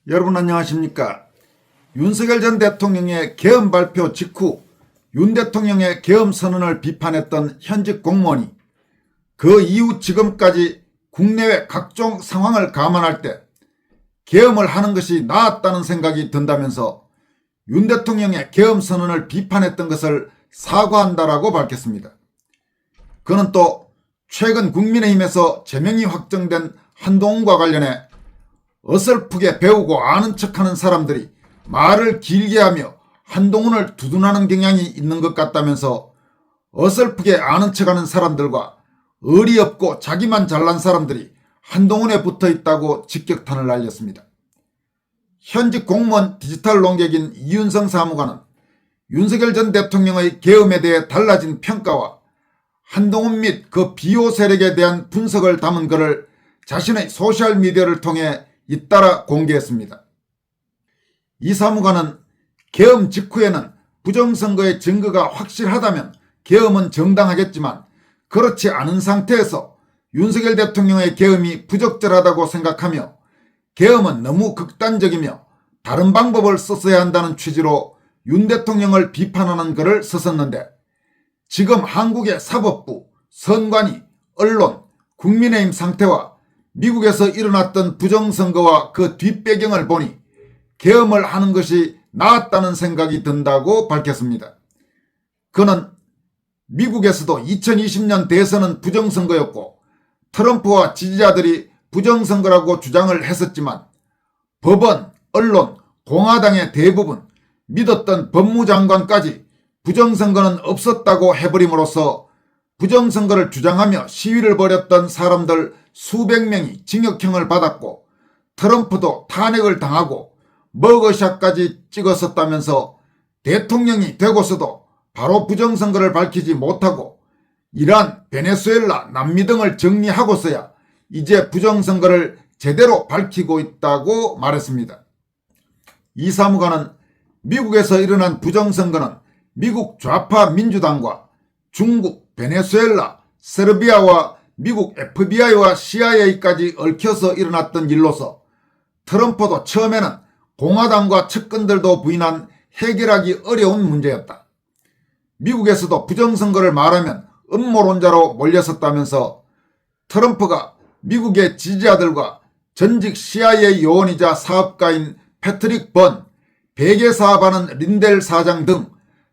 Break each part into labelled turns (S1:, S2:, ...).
S1: 여러분 안녕하십니까? 윤석열 전 대통령의 계엄 발표 직후 윤 대통령의 계엄 선언을 비판했던 현직 공무원이 그 이후 지금까지 국내외 각종 상황을 감안할 때 계엄을 하는 것이 나았다는 생각이 든다면서 윤 대통령의 계엄 선언을 비판했던 것을 사과한다라고 밝혔습니다. 그는 또 최근 국민의힘에서 제명이 확정된 한동훈과 관련해 어설프게 배우고 아는 척하는 사람들이 말을 길게 하며 한동훈을 두둔하는 경향이 있는 것 같다면서 어설프게 아는 척하는 사람들과 의리 없고 자기만 잘난 사람들이 한동훈에 붙어있다고 직격탄을 날렸습니다. 현직 공무원 디지털 농객인 이윤성 사무관은 윤석열 전 대통령의 계엄에 대해 달라진 평가와 한동훈 및 그 비호 세력에 대한 분석을 담은 글을 자신의 소셜미디어를 통해 잇따라 공개했습니다. 이 사무관은 계엄 직후에는 부정선거의 증거가 확실하다면 계엄은 정당하겠지만 그렇지 않은 상태에서 윤석열 대통령의 계엄이 부적절하다고 생각하며 계엄은 너무 극단적이며 다른 방법을 썼어야 한다는 취지로 윤 대통령을 비판하는 글을 썼었는데 지금 한국의 사법부, 선관위, 언론, 국민의힘 상태와 미국에서 일어났던 부정선거와 그 뒷배경을 보니 계엄을 하는 것이 나았다는 생각이 든다고 밝혔습니다. 그는 미국에서도 2020년 대선은 부정선거였고 트럼프와 지지자들이 부정선거라고 주장을 했었지만 법원, 언론, 공화당의 대부분, 믿었던 법무장관까지 부정선거는 없었다고 해버림으로써 부정선거를 주장하며 시위를 벌였던 사람들 수백 명이 징역형을 받았고 트럼프도 탄핵을 당하고 머그샷까지 찍었었다면서 대통령이 되고서도 바로 부정선거를 밝히지 못하고 이란, 베네수엘라, 남미 등을 정리하고서야 이제 부정선거를 제대로 밝히고 있다고 말했습니다. 이 사무관은 미국에서 일어난 부정선거는 미국 좌파 민주당과 중국, 베네수엘라, 세르비아와 미국 FBI와 CIA까지 얽혀서 일어났던 일로서 트럼프도 처음에는 공화당과 측근들도 부인한 해결하기 어려운 문제였다. 미국에서도 부정선거를 말하면 음모론자로 몰렸었다면서 트럼프가 미국의 지지자들과 전직 CIA 요원이자 사업가인 패트릭 번, 베개 사업하는 린델 사장 등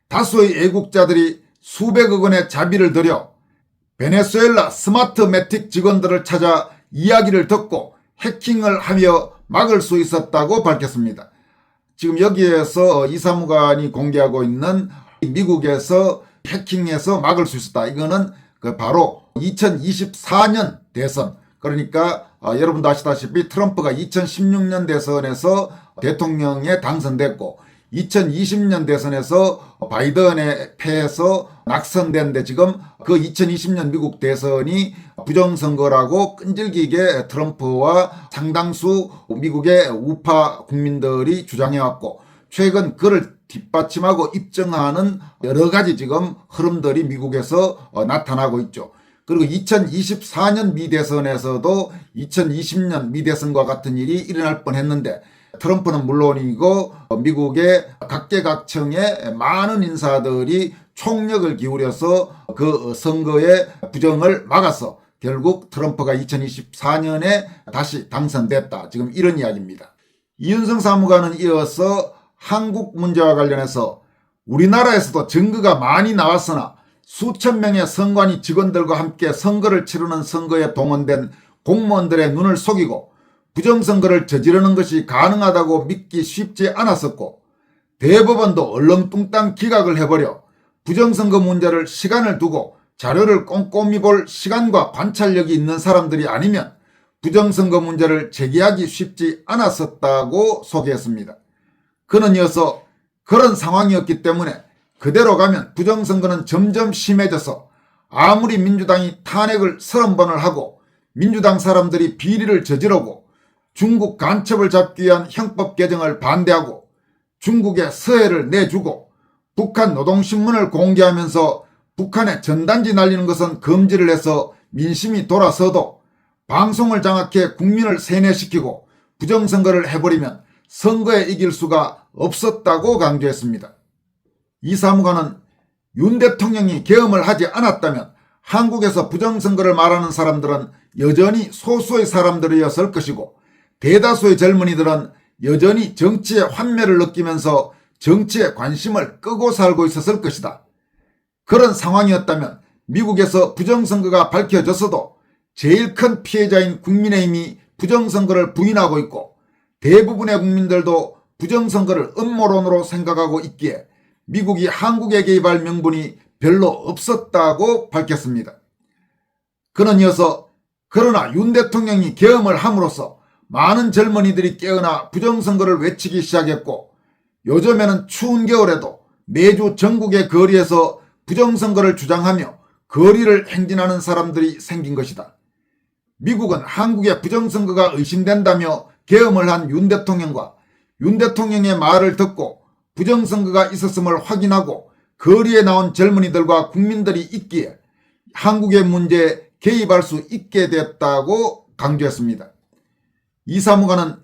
S1: 다수의 애국자들이 수백억 원의 자비를 들여 베네수엘라 스마트매틱 직원들을 찾아 이야기를 듣고 해킹을 하며 막을 수 있었다고 밝혔습니다. 지금 여기에서 이 사무관이 공개하고 있는 미국에서 해킹해서 막을 수 있었다. 이거는 바로 2024년 대선, 그러니까 여러분도 아시다시피 트럼프가 2016년 대선에서 대통령에 당선됐고 2020년 대선에서 바이든에 패해서 낙선됐는데 지금 그 2020년 미국 대선이 부정선거라고 끈질기게 트럼프와 상당수 미국의 우파 국민들이 주장해왔고 최근 그를 뒷받침하고 입증하는 여러 가지 지금 흐름들이 미국에서 나타나고 있죠. 그리고 2024년 미대선에서도 2020년 미대선과 같은 일이 일어날 뻔했는데 트럼프는 물론이고 미국의 각계각층의 많은 인사들이 총력을 기울여서 그 선거의 부정을 막아서 결국 트럼프가 2024년에 다시 당선됐다. 지금 이런 이야기입니다. 이윤성 사무관은 이어서 한국 문제와 관련해서 우리나라에서도 증거가 많이 나왔으나 수천 명의 선관위 직원들과 함께 선거를 치르는 선거에 동원된 공무원들의 눈을 속이고 부정선거를 저지르는 것이 가능하다고 믿기 쉽지 않았었고 대법원도 얼렁뚱땅 기각을 해버려 부정선거 문제를 시간을 두고 자료를 꼼꼼히 볼 시간과 관찰력이 있는 사람들이 아니면 부정선거 문제를 제기하기 쉽지 않았었다고 소개했습니다. 그는 이어서 그런 상황이었기 때문에 그대로 가면 부정선거는 점점 심해져서 아무리 민주당이 탄핵을 30번을 하고 민주당 사람들이 비리를 저지르고 중국 간첩을 잡기 위한 형법 개정을 반대하고 중국에 서해를 내주고 북한 노동신문을 공개하면서 북한에 전단지 날리는 것은 금지를 해서 민심이 돌아서도 방송을 장악해 국민을 세뇌시키고 부정선거를 해버리면 선거에 이길 수가 없었다고 강조했습니다. 이 사무관은 윤 대통령이 계엄을 하지 않았다면 한국에서 부정선거를 말하는 사람들은 여전히 소수의 사람들이었을 것이고 대다수의 젊은이들은 여전히 정치의 환멸을 느끼면서 정치에 관심을 끄고 살고 있었을 것이다. 그런 상황이었다면 미국에서 부정선거가 밝혀졌어도 제일 큰 피해자인 국민의힘이 부정선거를 부인하고 있고 대부분의 국민들도 부정선거를 음모론으로 생각하고 있기에 미국이 한국에 개입할 명분이 별로 없었다고 밝혔습니다. 그는 이어서 그러나 윤 대통령이 계엄을 함으로써 많은 젊은이들이 깨어나 부정선거를 외치기 시작했고 요즘에는 추운 겨울에도 매주 전국의 거리에서 부정선거를 주장하며 거리를 행진하는 사람들이 생긴 것이다. 미국은 한국의 부정선거가 의심된다며 계엄을 한 윤 대통령과 윤 대통령의 말을 듣고 부정선거가 있었음을 확인하고 거리에 나온 젊은이들과 국민들이 있기에 한국의 문제에 개입할 수 있게 됐다고 강조했습니다. 이 사무관은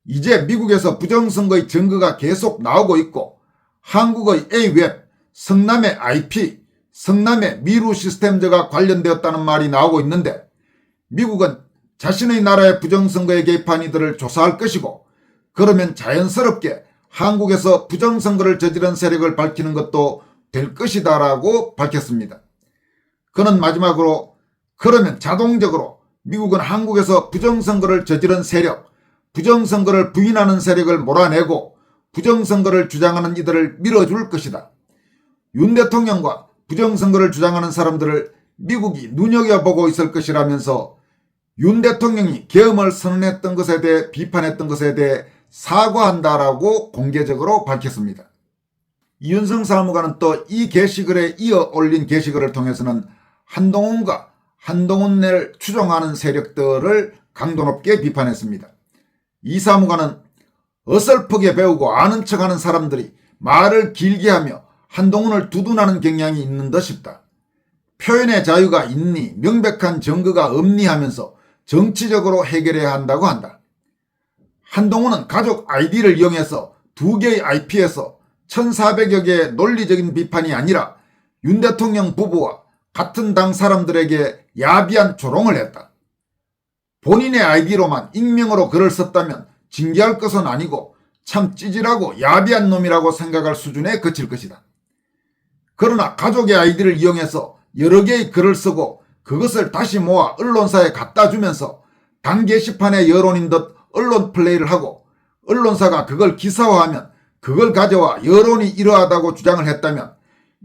S1: 이제 미국에서 부정선거의 증거가 계속 나오고 있고 한국의 A웹, 성남의 IP, 성남의 미루 시스템즈가 관련되었다는 말이 나오고 있는데 미국은 자신의 나라의 부정선거에 개입한 이들을 조사할 것이고 그러면 자연스럽게 한국에서 부정선거를 저지른 세력을 밝히는 것도 될 것이다 라고 밝혔습니다. 그는 마지막으로 그러면 자동적으로 미국은 한국에서 부정선거를 저지른 세력, 부정선거를 부인하는 세력을 몰아내고 부정선거를 주장하는 이들을 밀어줄 것이다. 윤 대통령과 부정선거를 주장하는 사람들을 미국이 눈여겨보고 있을 것이라면서 윤 대통령이 계엄을 선언했던 것에 대해 비판했던 것에 대해 사과한다라고 공개적으로 밝혔습니다. 이윤성 사무관은 또 이 게시글에 이어 올린 게시글을 통해서는 한동훈과 한동훈을 추종하는 세력들을 강도 높게 비판했습니다. 이 사무관은 어설프게 배우고 아는 척하는 사람들이 말을 길게 하며 한동훈을 두둔하는 경향이 있는 듯 싶다. 표현의 자유가 있니 명백한 증거가 없니 하면서 정치적으로 해결해야 한다고 한다. 한동훈은 가족 아이디를 이용해서 2개의 IP에서 1400여 개의 논리적인 비판이 아니라 윤 대통령 부부와 같은 당 사람들에게 야비한 조롱을 했다. 본인의 아이디로만 익명으로 글을 썼다면 징계할 것은 아니고 참 찌질하고 야비한 놈이라고 생각할 수준에 그칠 것이다. 그러나 가족의 아이디를 이용해서 여러 개의 글을 쓰고 그것을 다시 모아 언론사에 갖다 주면서 당 게시판의 여론인 듯 언론 플레이를 하고 언론사가 그걸 기사화하면 그걸 가져와 여론이 이러하다고 주장을 했다면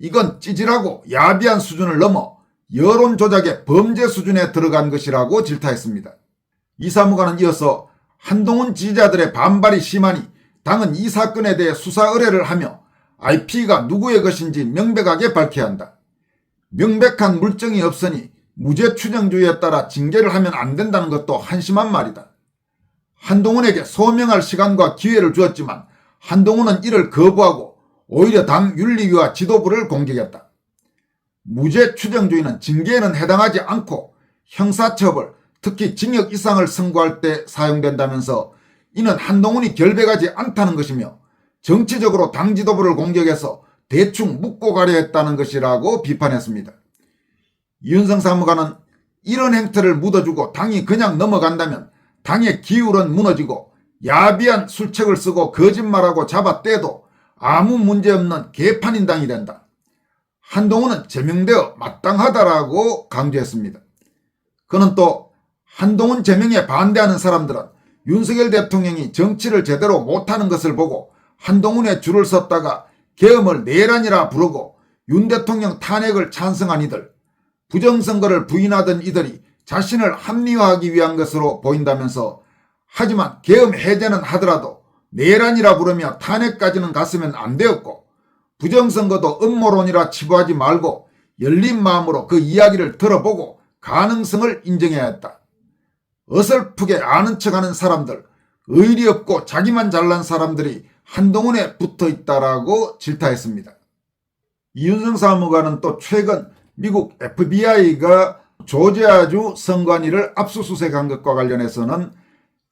S1: 이건 찌질하고 야비한 수준을 넘어 여론 조작의 범죄 수준에 들어간 것이라고 질타했습니다. 이 사무관은 이어서 한동훈 지지자들의 반발이 심하니 당은 이 사건에 대해 수사 의뢰를 하며 IP가 누구의 것인지 명백하게 밝혀야 한다. 명백한 물증이 없으니 무죄 추정주의에 따라 징계를 하면 안 된다는 것도 한심한 말이다. 한동훈에게 소명할 시간과 기회를 주었지만 한동훈은 이를 거부하고 오히려 당 윤리위와 지도부를 공격했다. 무죄 추정주의는 징계에는 해당하지 않고 형사처벌, 특히 징역 이상을 선고할 때 사용된다면서 이는 한동훈이 결백하지 않다는 것이며 정치적으로 당 지도부를 공격해서 대충 묻고 가려 했다는 것이라고 비판했습니다. 이윤성 사무관은 이런 행태를 묻어주고 당이 그냥 넘어간다면 당의 기울은 무너지고 야비한 술책을 쓰고 거짓말하고 잡아떼도 아무 문제없는 개판인당이 된다. 한동훈은 제명되어 마땅하다라고 강조했습니다. 그는 또 한동훈 제명에 반대하는 사람들은 윤석열 대통령이 정치를 제대로 못하는 것을 보고 한동훈의 줄을 섰다가 계엄을 내란이라 부르고 윤 대통령 탄핵을 찬성한 이들, 부정선거를 부인하던 이들이 자신을 합리화하기 위한 것으로 보인다면서 하지만 계엄 해제는 하더라도 내란이라 부르며 탄핵까지는 갔으면 안 되었고 부정선거도 음모론이라 치부하지 말고 열린 마음으로 그 이야기를 들어보고 가능성을 인정해야 했다. 어설프게 아는 척하는 사람들, 의리 없고 자기만 잘난 사람들이 한동훈에 붙어있다라고 질타했습니다. 이윤성 사무관은 또 최근 미국 FBI가 조지아주 선관위를 압수수색한 것과 관련해서는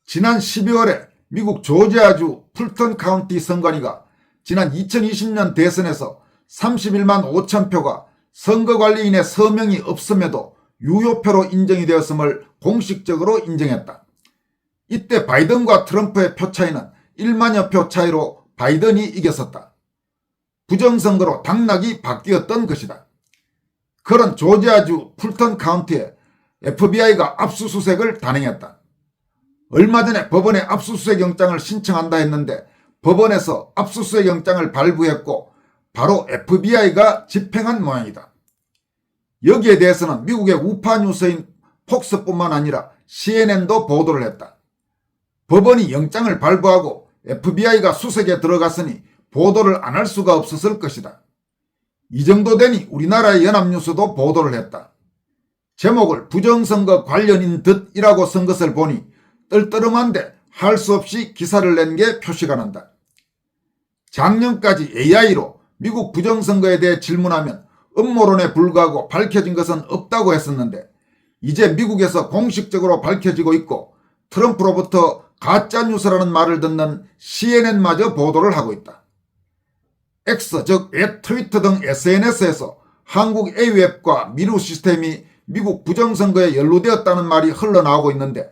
S1: 지난 12월에 미국 조지아주 풀턴 카운티 선관위가 지난 2020년 대선에서 31만 5천 표가 선거관리인의 서명이 없음에도 유효표로 인정이 되었음을 공식적으로 인정했다. 이때 바이든과 트럼프의 표 차이는 1만여 표 차이로 바이든이 이겼었다. 부정선거로 당락이 바뀌었던 것이다. 그런 조지아주 풀턴 카운티에 FBI가 압수수색을 단행했다. 얼마 전에 법원에 압수수색 영장을 신청한다 했는데 법원에서 압수수색 영장을 발부했고 바로 FBI가 집행한 모양이다. 여기에 대해서는 미국의 우파 뉴스인 폭스뿐만 아니라 CNN도 보도를 했다. 법원이 영장을 발부하고 FBI가 수색에 들어갔으니 보도를 안 할 수가 없었을 것이다. 이 정도 되니 우리나라의 연합뉴스도 보도를 했다. 제목을 부정선거 관련인 듯이라고 쓴 것을 보니 떨떠름한데 할 수 없이 기사를 낸 게 표시가 난다. 작년까지 AI로 미국 부정선거에 대해 질문하면 음모론에 불과하고 밝혀진 것은 없다고 했었는데 이제 미국에서 공식적으로 밝혀지고 있고 트럼프로부터 가짜뉴스라는 말을 듣는 CNN마저 보도를 하고 있다. X 즉 트위터 등 SNS에서 한국 A웹과 미루 시스템이 미국 부정선거에 연루되었다는 말이 흘러나오고 있는데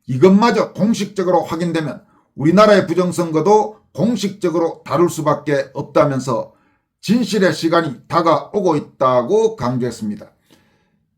S1: 이것마저 공식적으로 확인되면 우리나라의 부정선거도 공식적으로 다룰 수밖에 없다면서 진실의 시간이 다가오고 있다고 강조했습니다.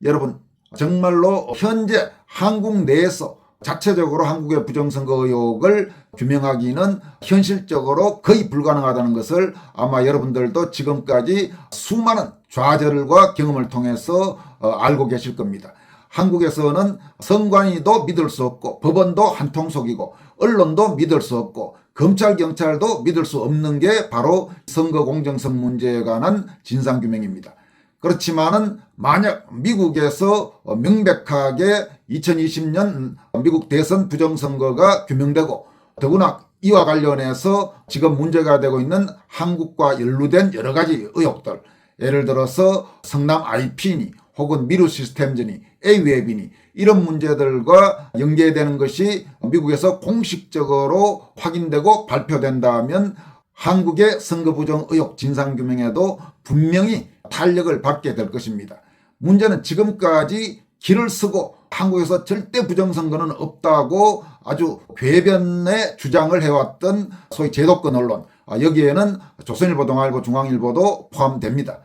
S1: 여러분 정말로 현재 한국 내에서 자체적으로 한국의 부정선거 의혹을 규명하기는 현실적으로 거의 불가능하다는 것을 아마 여러분들도 지금까지 수많은 좌절과 경험을 통해서 알고 계실 겁니다. 한국에서는 선관위도 믿을 수 없고 법원도 한통속이고 언론도 믿을 수 없고 검찰 경찰도 믿을 수 없는 게 바로 선거 공정성 문제에 관한 진상규명입니다. 그렇지만은 만약 미국에서 명백하게 2020년 미국 대선 부정선거가 규명되고 더구나 이와 관련해서 지금 문제가 되고 있는 한국과 연루된 여러 가지 의혹들, 예를 들어서 성남 IP니 혹은 미루 시스템즈니 A웹이니 이런 문제들과 연계되는 것이 미국에서 공식적으로 확인되고 발표된다면 한국의 선거부정 의혹 진상규명에도 분명히 탄력을 받게 될 것입니다. 문제는 지금까지 길을 쓰고 한국에서 절대 부정선거는 없다고 아주 궤변의 주장을 해왔던 소위 제도권 언론, 여기에는 조선일보, 동아일보, 중앙일보도 포함됩니다.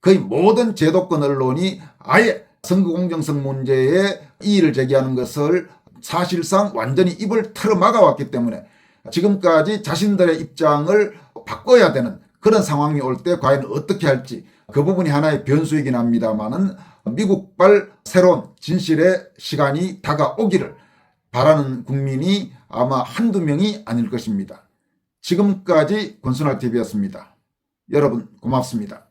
S1: 거의 모든 제도권 언론이 아예 선거 공정성 문제에 이의를 제기하는 것을 사실상 완전히 입을 틀어막아왔기 때문에 지금까지 자신들의 입장을 바꿔야 되는 그런 상황이 올 때 과연 어떻게 할지 그 부분이 하나의 변수이긴 합니다만은 미국발 새로운 진실의 시간이 다가오기를 바라는 국민이 아마 한두 명이 아닐 것입니다. 지금까지 권순할TV였습니다. 여러분 고맙습니다.